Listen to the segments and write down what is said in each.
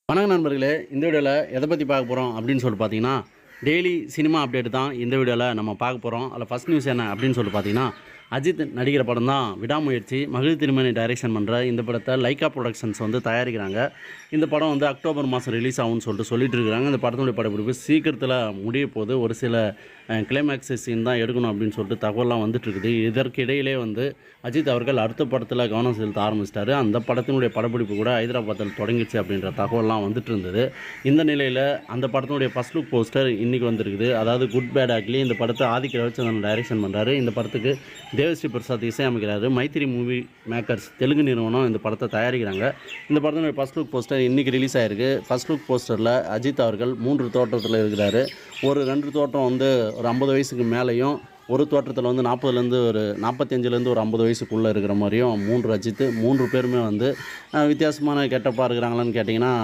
வணக்கம் நண்பர்களே, இந்த வீடியோவில் எதை பற்றி பார்க்க போகிறோம் அப்படின்னு சொல்லிட்டு பார்த்தீங்கன்னா, டெய்லி சினிமா அப்டேட் தான் இந்த வீடியோவில் நம்ம பார்க்க போகிறோம். அதில் ஃபஸ்ட் நியூஸ் என்ன அப்படின்னு சொல்லிட்டு பார்த்தீங்கன்னா, அஜித் நடிக்கிற படம் தான் விடாமுயற்சி. மகிழ் திருமணி டைரக்ஷன் பண்ணுற இந்த படத்தை லைக்கா ப்ரொடக்ஷன்ஸ் வந்து தயாரிக்கிறாங்க. இந்த படம் வந்து அக்டோபர் மாதம் ரிலீஸ் ஆகும்னு சொல்லிட்டு இருக்கிறாங்க. இந்த படத்தினுடைய படப்பிடிப்பு சீக்கிரத்தில் முடிய போது ஒரு சில கிளைமேக்ஸ் சீன் தான் எடுக்கணும் அப்படின்னு சொல்லிட்டு தகவலாம் வந்துட்டுருக்குது. இதற்கு இடையிலே வந்து அஜித் அவர்கள் அடுத்த படத்தில் கவனம் செலுத்த ஆரம்பிச்சிட்டாரு. அந்த படத்தினுடைய படப்பிடிப்பு கூட ஹைதராபாத்தில் தொடங்கிச்சு அப்படின்ற தகவலாம் வந்துட்டு இருந்தது. இந்த நிலையில் அந்த படத்தினுடைய ஃபர்ஸ்ட் லுக் போஸ்டர் இன்றைக்கி வந்திருக்குது. அதாவது குட் பேட் ஆக்லி இந்த படத்தை ஆதிக்க ரவிச்சந்திரன் டைரக்ஷன் பண்ணுறாரு. இந்த படத்துக்கு தேவஸ்ரீ பிரசாத் இசையமைக்கிறாரு. மைத்திரி மூவி மேக்கர்ஸ் தெலுங்கு நிறுவனம் இந்த படத்தை தயாரிக்கிறாங்க. இந்த படத்தினுடைய ஃபர்ஸ்ட் லுக் போஸ்டர் இன்றைக்கி ரிலீஸ் ஆகிருக்கு. ஃபர்ஸ்ட் லுக் போஸ்டரில் அஜித் அவர்கள் 3 தோற்றத்தில் இருக்கிறாரு. ஒரு 2 தோற்றம் வந்து ஒரு 50 வயசுக்கு மேலேயும், ஒரு தோற்றத்தில் வந்து 40லேருந்து ஒரு 45லேருந்து ஒரு 50 வயசுக்குள்ளே இருக்கிற மாதிரியும் 3 அஜித் 3 பேருமே வந்து வித்தியாசமான கெட்டப்பாக இருக்கிறாங்களான்னு கேட்டிங்கன்னா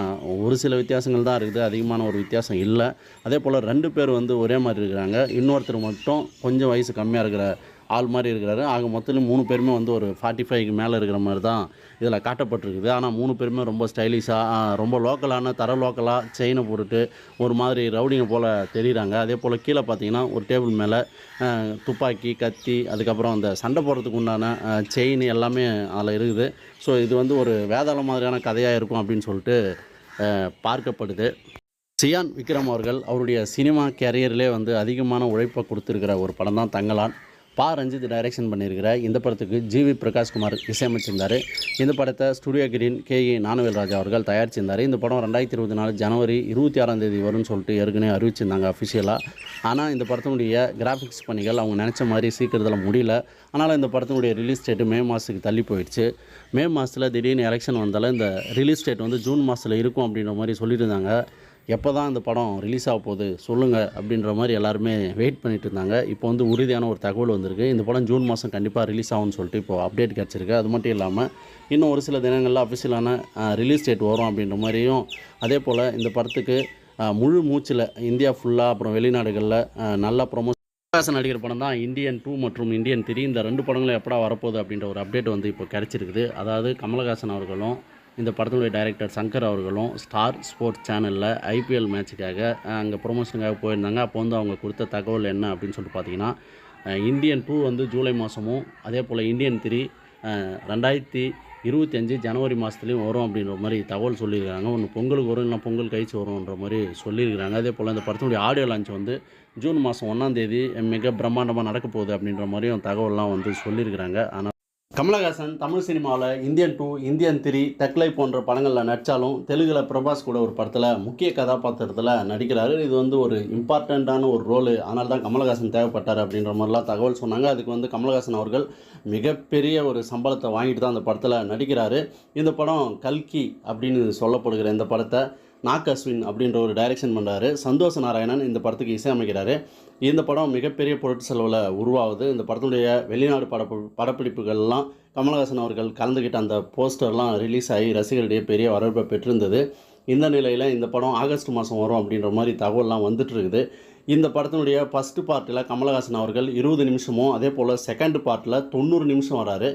ஒரு சில வித்தியாசங்கள் தான் இருக்குது, அதிகமான ஒரு வித்தியாசம் இல்லை. அதே போல் 2 பேர் வந்து ஒரே மாதிரி இருக்கிறாங்க. இன்னொருத்தர் மட்டும் கொஞ்சம் வயசு கம்மியாக இருக்கிற ஆள் மாதிரி இருக்கிறாரு. ஆக மொத்தம் 3 பேருமே வந்து ஒரு 45க்கு மேலே இருக்கிற மாதிரி தான் இதில் காட்டப்பட்டிருக்குது. ஆனால் 3 பேருமே ரொம்ப ஸ்டைலிஷாக, ரொம்ப லோக்கலான லோக்கலாக செயினை போட்டுட்டு ஒரு மாதிரி ரவுடிங்க போல் தெரியுறாங்க. அதே போல் கீழே பார்த்தீங்கன்னா ஒரு டேபிள் மேலே துப்பாக்கி, கத்தி, அதுக்கப்புறம் அந்த சண்டை போடுறதுக்கு உண்டான செயின் எல்லாமே அதில் இருக்குது. ஸோ இது வந்து ஒரு வேதாளம் மாதிரியான கதையாக இருக்கும் அப்படின்னு சொல்லிட்டு பார்க்கப்படுது. சியான் விக்ரம் அவர்கள் அவருடைய சினிமா கேரியரிலே வந்து அதிகமான உழைப்பை கொடுத்துருக்கிற ஒரு படம் தான் தங்கலான். ரஞ்சித் டைரக்ஷன் பண்ணியிருக்கிற இந்த படத்துக்கு ஜிவி பிரகாஷ்குமார் இசையமைச்சிருந்தார். இந்த படத்தை ஸ்டுடியோ கிரீன் KE ஞானவேல் ராஜா அவர்கள் தயாரிச்சிருந்தார். இந்த படம் 2024 ஜனவரி 26ஆம் தேதி வரும்னு சொல்லிட்டு ஏற்கனவே அறிவிச்சிருந்தாங்க அஃபிஷியலாக. ஆனால் இந்த படத்தினுடைய கிராஃபிக்ஸ் பணிகள் அவங்க நினச்ச மாதிரி சீக்கிரத்தில் முடியல. அதனால் இந்த படத்தினுடைய ரிலீஸ் டேட்டு மே மாதத்துக்கு தள்ளி போயிடுச்சு. மே மாதத்தில் திடீர்னு எலெக்ஷன் வந்தாலும் இந்த ரிலீஸ் டேட் வந்து ஜூன் மாதத்தில் இருக்கும் அப்படின்ற மாதிரி சொல்லிட்டு இருந்தாங்க. எப்போ தான் இந்த படம் ரிலீஸ் ஆக போகுது சொல்லுங்கள் அப்படின்ற மாதிரி எல்லாருமே வெயிட் பண்ணிட்டு இருந்தாங்க. இப்போ வந்து உறுதியான ஒரு தகவல் வந்திருக்கு. இந்த படம் ஜூன் மாதம் கண்டிப்பாக ரிலீஸ் ஆகும்னு சொல்லிட்டு இப்போது அப்டேட் கிடச்சிருக்கு. அது மட்டும் இல்லாமல் இன்னும் ஒரு சில தினங்களில் அஃபிஷியலான ரிலீஸ் டேட் வரும் அப்படின்ற மாதிரியும், அதே போல் இந்த படத்துக்கு முழு மூச்சில் இந்தியா ஃபுல்லாக அப்புறம் வெளிநாடுகளில் நல்லா கமலஹாசன் நடிக்கிற படம் தான் இந்தியன் 2 மற்றும் இந்தியன் 3. இந்த 2 படங்களும் எப்படா வரப்போகுது அப்படின்ற ஒரு அப்டேட் வந்து இப்போ கிடச்சிருக்குது. அதாவது கமலஹாசன் அவர்களும் இந்த படத்தினுடைய டைரக்டர் சங்கர் அவர்களும் ஸ்டார் ஸ்போர்ட்ஸ் சேனலில் IPL மேட்சுக்காக அங்கே ப்ரொமோஷனுக்காக போயிருந்தாங்க. அப்போ வந்து அவங்க கொடுத்த தகவல் என்ன அப்படின்னு சொல்லிட்டு பார்த்தீங்கன்னா, இந்தியன் 2 வந்து ஜூலை மாதமும், அதே போல் இந்தியன் 3 2025 ஜனவரி மாதத்துலேயும் வரும் அப்படின்ற மாதிரி தகவல் சொல்லியிருக்காங்க. ஒன்று பொங்கலுக்கு வரும், இல்லை பொங்கல் கழிச்சு வரும்ன்ற மாதிரி சொல்லியிருக்கிறாங்க. அதே போல் இந்த படத்தினுடைய ஆடியோ லான்ச் வந்து ஜூன் மாதம் 1ஆம் தேதி மிக பிரம்மாண்டமாக நடக்க போகுது அப்படின்ற மாதிரியும் தகவல்லாம் வந்து சொல்லியிருக்கிறாங்க. ஆனால் கமலஹாசன் தமிழ் சினிமாவில் இந்தியன் 2, இந்தியன் 3, தக்லை போன்ற படங்களில் நடித்தாலும் தெலுங்கில் பிரபாஸ் கூட ஒரு படத்தில் முக்கிய கதாபாத்திரத்தில் நடிக்கிறாரு. இது வந்து ஒரு இம்பார்ட்டண்ட்டான ஒரு ரோலு, அதனால தான் கமலஹாசன் தேவைப்பட்டார் அப்படின்ற மாதிரிலாம் தகவல் சொன்னாங்க. அதுக்கு வந்து கமலஹாசன் அவர்கள் மிகப்பெரிய ஒரு சம்பளத்தை வாங்கிட்டு தான் அந்த படத்தில் நடிக்கிறாரு. இந்த படம் கல்கி அப்படின்னு சொல்லப்படுகிற இந்த படத்தை நாக் அஸ்வின் அப்படின்ற ஒரு டைரக்ஷன் பண்ணுறாரு. சந்தோஷ் நாராயணன் இந்த படத்துக்கு இசையமைக்கிறாரு. இந்த படம் மிகப்பெரிய பொருட்டு செலவில் உருவாகுது. இந்த படத்துடைய வெளிநாடு படப்பிடிப்புகள்லாம் கமலஹாசன் அவர்கள் கலந்துக்கிட்ட அந்த போஸ்டர்லாம் ரிலீஸ் ஆகி ரசிகர்களிடையே பெரிய வரவேற்பை பெற்றிருந்தது. இந்த நிலையில் இந்த படம் ஆகஸ்ட் மாதம் வரும் அப்படின்ற மாதிரி தகவல்லாம் வந்துட்டு இருக்குது. இந்த படத்தினுடைய ஃபஸ்ட்டு பார்ட்டில் கமலஹாசன் அவர்கள் 20 நிமிஷமும், அதே போல் செகண்ட் பார்ட்டில் 90 நிமிஷம் வராரு.